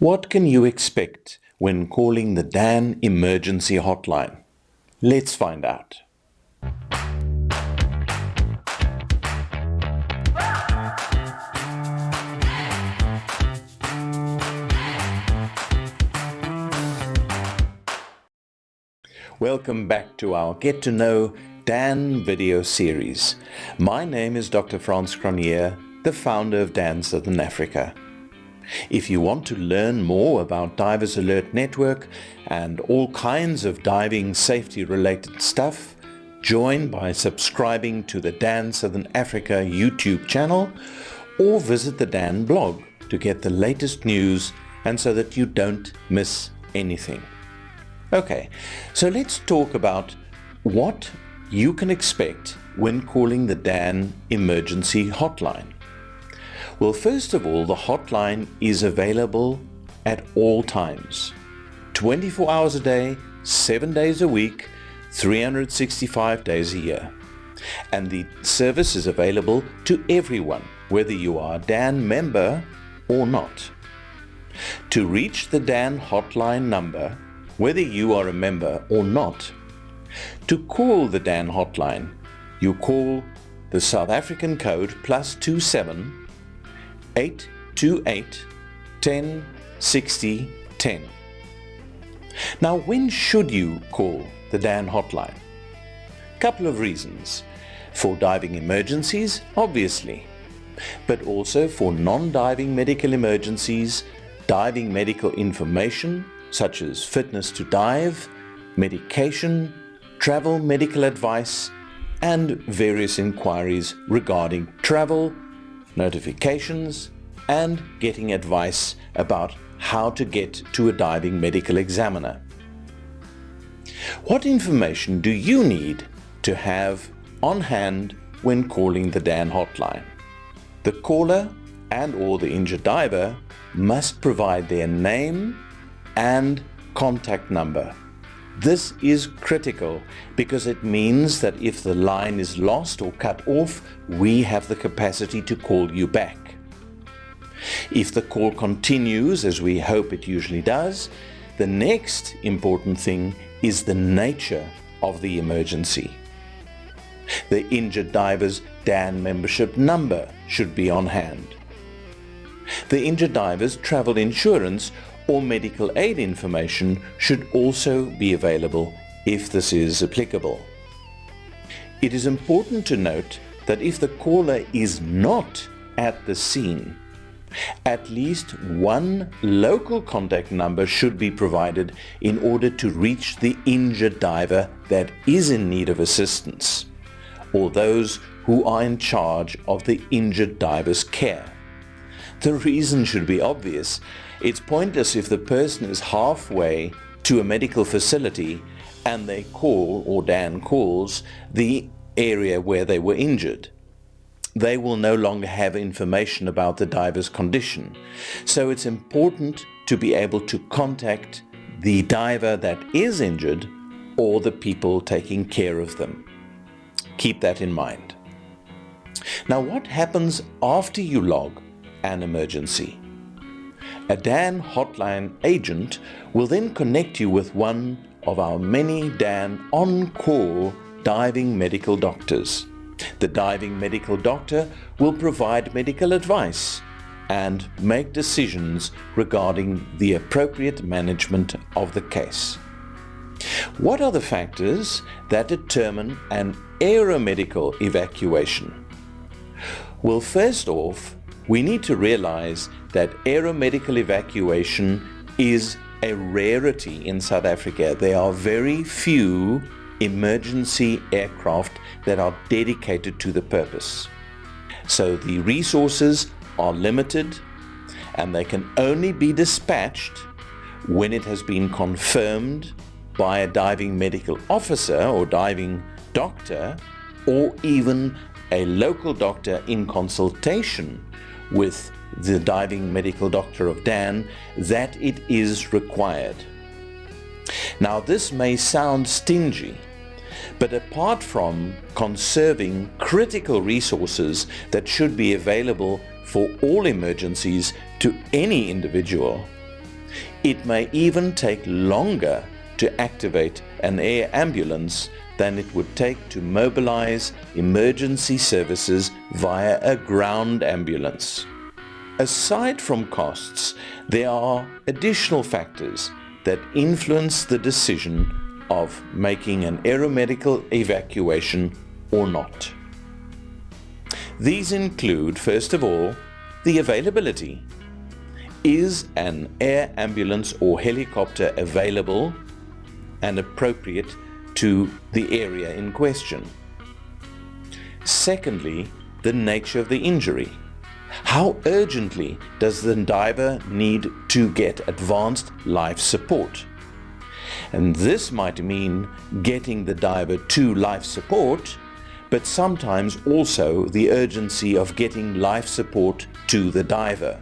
What can you expect when calling the Dan Emergency Hotline? Let's find out. Welcome back to our Get to Know Dan video series. My name is Dr. Frans Cronje, the founder of Dan Southern Africa. If you want to learn more about Divers Alert Network and all kinds of diving safety related stuff, join by subscribing to the Dan Southern Africa YouTube channel or visit the Dan blog to get the latest news and so that you don't miss anything. Okay, so let's talk about what you can expect when calling the Dan Emergency Hotline. Well, first of all, the hotline is available at all times, 24 hours a day, 7 days a week, 365 days a year. And the service is available to everyone, whether you are a Dan member or not. To reach the Dan hotline number, whether you are a member or not, to call the Dan hotline, you call the South African code +27 828 10 60 10. Now, when should you call the Dan hotline? Couple of reasons. For diving emergencies, obviously, but also for non-diving medical emergencies, diving medical information such as fitness to dive, medication, travel medical advice, and various inquiries regarding travel, notifications, and getting advice about how to get to a diving medical examiner. What information do you need to have on hand when calling the Dan hotline? The caller and/or the injured diver must provide their name and contact number. This is critical because it means that if the line is lost or cut off, we have the capacity to call you back. If the call continues, as we hope it usually does, the next important thing is the nature of the emergency. The injured diver's Dan membership number should be on hand. The injured diver's travel insurance or medical aid information should also be available if this is applicable. It is important to note that if the caller is not at the scene, at least one local contact number should be provided in order to reach the injured diver that is in need of assistance, or those who are in charge of the injured diver's care. The reason should be obvious. It's pointless if the person is halfway to a medical facility and they call, or Dan calls, the area where they were injured. They will no longer have information about the diver's condition. So it's important to be able to contact the diver that is injured or the people taking care of them. Keep that in mind. Now, what happens after you log an emergency? A Dan hotline agent will then connect you with one of our many Dan on-call diving medical doctors. The diving medical doctor will provide medical advice and make decisions regarding the appropriate management of the case. What are the factors that determine an aeromedical evacuation? Well, first off, we need to realize that aeromedical evacuation is a rarity in South Africa. There are very few emergency aircraft that are dedicated to the purpose. So the resources are limited and they can only be dispatched when it has been confirmed by a diving medical officer or diving doctor, or even a local doctor in consultation with the diving medical doctor of Dan, that it is required. Now, this may sound stingy, but apart from conserving critical resources that should be available for all emergencies to any individual, It may even take longer to activate an air ambulance than it would take to mobilize emergency services via a ground ambulance. Aside from costs, there are additional factors that influence the decision of making an aeromedical evacuation or not. These include, first of all, the availability. Is an air ambulance or helicopter available and appropriate to the area in question? Secondly, the nature of the injury. How urgently does the diver need to get advanced life support? And this might mean getting the diver to life support, but sometimes also the urgency of getting life support to the diver.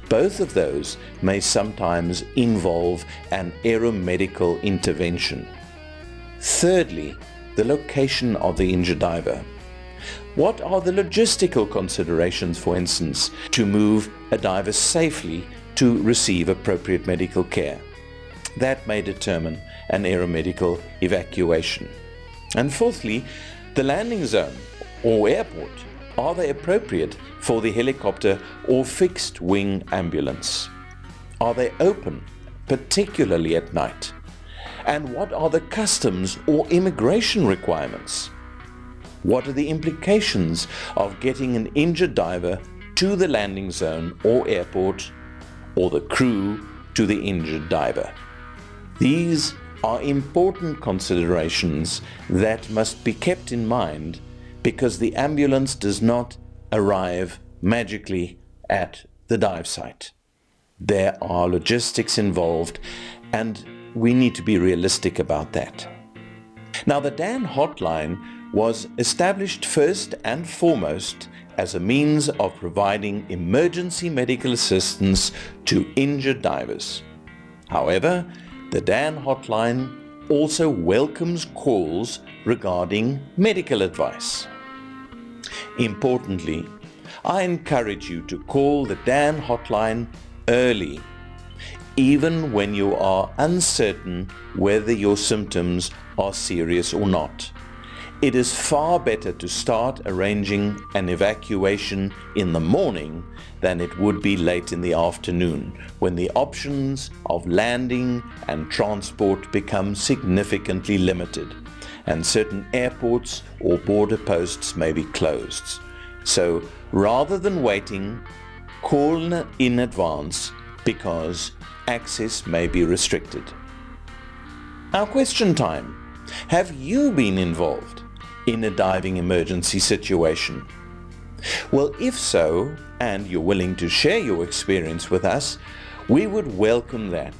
Both of those may sometimes involve an aeromedical intervention. Thirdly, the location of the injured diver. What are the logistical considerations, for instance, to move a diver safely to receive appropriate medical care? That may determine an aeromedical evacuation. And fourthly, the landing zone or airport. Are they appropriate for the helicopter or fixed wing ambulance? Are they open, particularly at night? And what are the customs or immigration requirements? What are the implications of getting an injured diver to the landing zone or airport, or the crew to the injured diver? These are important considerations that must be kept in mind, because the ambulance does not arrive magically at the dive site. There are logistics involved, and we need to be realistic about that. Now, the DAN hotline was established first and foremost as a means of providing emergency medical assistance to injured divers. However, the DAN hotline also welcomes calls regarding medical advice. Importantly, I encourage you to call the DAN hotline early, even when you are uncertain whether your symptoms are serious or not. It is far better to start arranging an evacuation in the morning than it would be late in the afternoon, when the options of landing and transport become significantly limited, and certain airports or border posts may be closed. So rather than waiting, call in advance, because access may be restricted. Now, question time. Have you been involved in a diving emergency situation? Well, if so, and you're willing to share your experience with us, we would welcome that.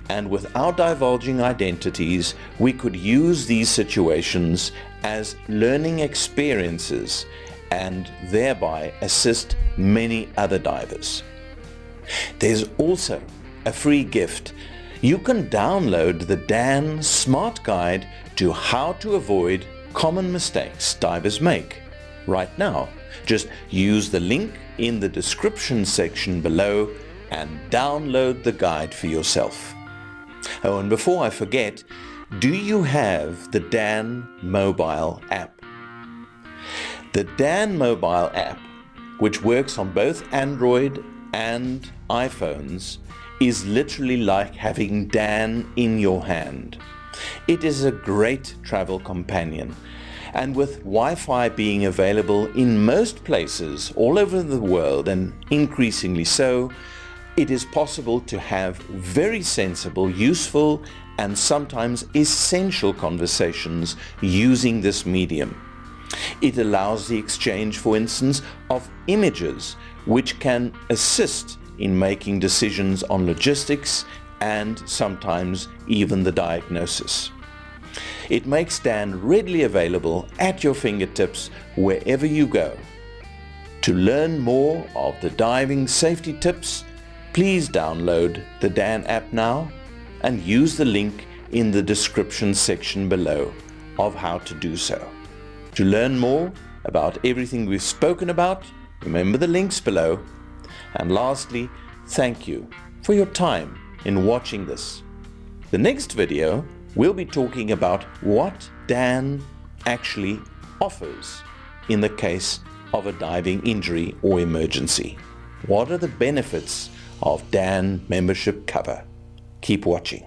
And without divulging identities, we could use these situations as learning experiences and thereby assist many other divers. There's also a free gift. You can download the DAN Smart Guide to how to avoid common mistakes divers make. Right now, just use the link in the description section below and download the guide for yourself. Oh, and before I forget, do you have the DAN mobile app? The DAN mobile app, which works on both Android and iPhones, is literally like having DAN in your hand. It is a great travel companion, and with Wi-Fi being available in most places all over the world, and increasingly so, it is possible to have very sensible, useful, and sometimes essential conversations using this medium. It allows the exchange, for instance, of images, which can assist in making decisions on logistics and sometimes even the diagnosis. It makes DAN readily available at your fingertips wherever you go. To learn more of the diving safety tips, please download the DAN app now and use the link in the description section below of how to do so. To learn more about everything we've spoken about, remember the links below. And lastly, thank you for your time in watching this. The next video, we'll be talking about what DAN actually offers in the case of a diving injury or emergency. What are the benefits of DAN membership cover? Keep watching.